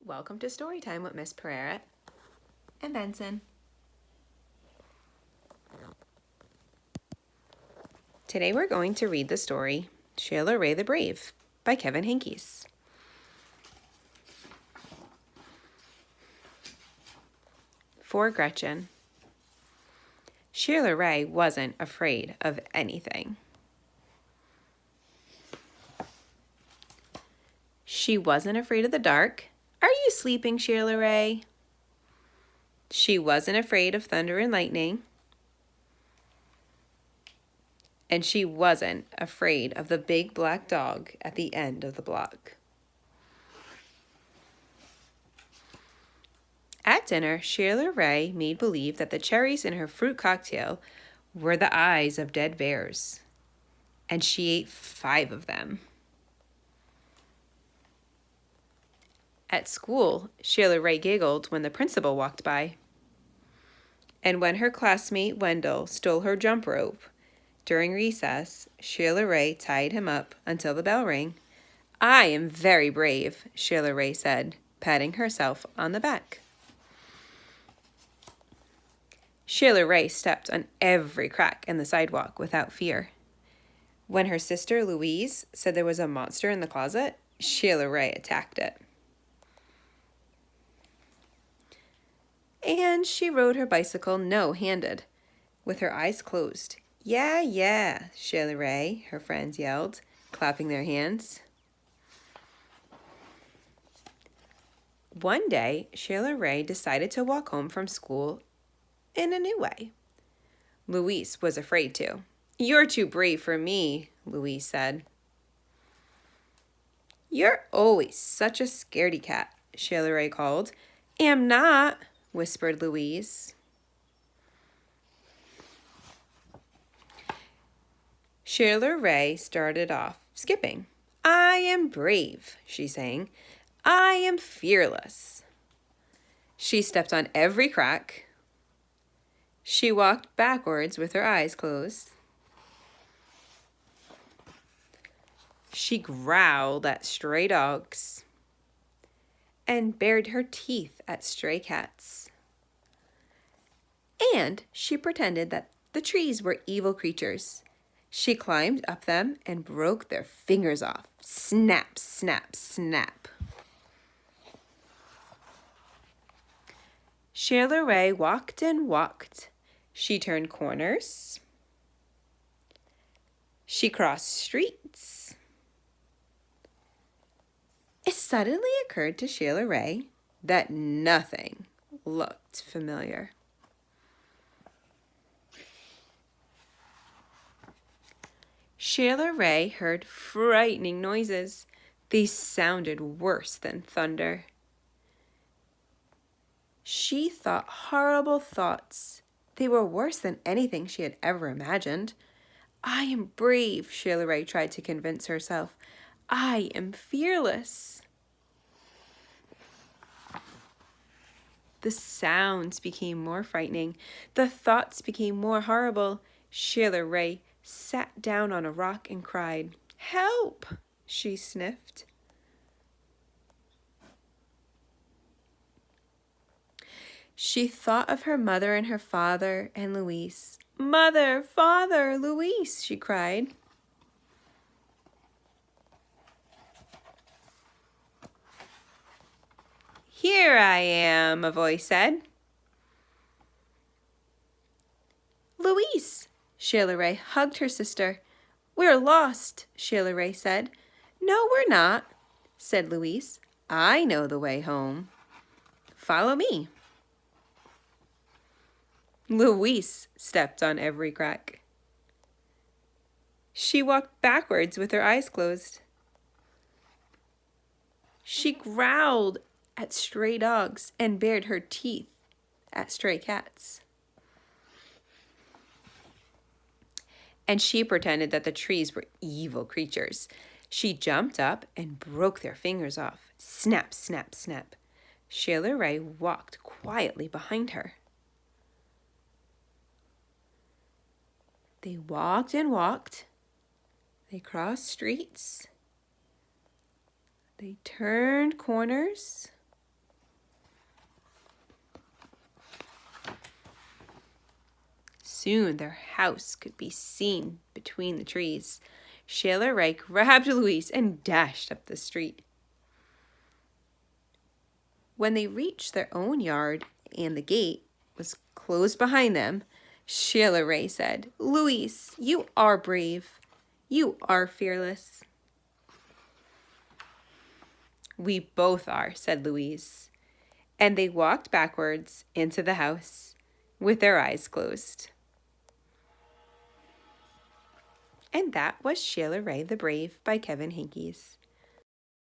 Welcome to Storytime with Miss Pereira and Benson. Today we're going to read the story Sheila Rae the Brave by Kevin Henkes. For Gretchen. Sheila Rae wasn't afraid of anything. She wasn't afraid of the dark. Are you sleeping, Sheila Rae? She wasn't afraid of thunder and lightning. And she wasn't afraid of the big black dog at the end of the block. At dinner, Sheila Rae made believe that the cherries in her fruit cocktail were the eyes of dead bears, and she ate 5 of them. At school, Sheila Rae giggled when the principal walked by. And when her classmate Wendell stole her jump rope, during recess, Sheila Rae tied him up until the bell rang. "I am very brave," Sheila Rae said, patting herself on the back. Sheila Rae stepped on every crack in the sidewalk without fear. When her sister Louise said there was a monster in the closet, Sheila Rae attacked it. And she rode her bicycle no-handed, with her eyes closed. "Yeah, yeah," Sheila Rae, her friends yelled, clapping their hands. One day, Sheila Rae decided to walk home from school in a new way. Louise was afraid to. "You're too brave for me," Louise said. "You're always such a scaredy cat," Sheila Rae called. "Am not," whispered Louise. Sheila Rae started off skipping. "I am brave," she sang. "I am fearless." She stepped on every crack. She walked backwards with her eyes closed. She growled at stray dogs and bared her teeth at stray cats. And she pretended that the trees were evil creatures. She climbed up them and broke their fingers off. Snap, snap, snap. Sheila Rae walked and walked. She turned corners. She crossed streets. It suddenly occurred to Sheila Rae that nothing looked familiar. Sheila Rae heard frightening noises. They sounded worse than thunder. She thought horrible thoughts. They were worse than anything she had ever imagined. "I am brave," Sheila Rae tried to convince herself. "I am fearless." The sounds became more frightening. The thoughts became more horrible. Sheila Rae sat down on a rock and cried. "Help!" she sniffed. She thought of her mother and her father and Louise. "Mother, father, Louise," she cried. "Here I am," a voice said. "Louise!" Sheila Rae hugged her sister. "We're lost," Sheila Rae said. "No, we're not," said Louise. "I know the way home. Follow me." Louise stepped on every crack. She walked backwards with her eyes closed. She growled at stray dogs and bared her teeth at stray cats. And she pretended that the trees were evil creatures. She jumped up and broke their fingers off. Snap, snap, snap. Sheila Rae walked quietly behind her. They walked and walked. They crossed streets. They turned corners. soon their house could be seen between the trees. Sheila Rae grabbed Louise and dashed up the street. When they reached their own yard and the gate was closed behind them, Sheila Rae said, "Louise, you are brave. You are fearless." "We both are," said Louise. And they walked backwards into the house with their eyes closed. And that was Sheila Rae the Brave by Kevin Henkes.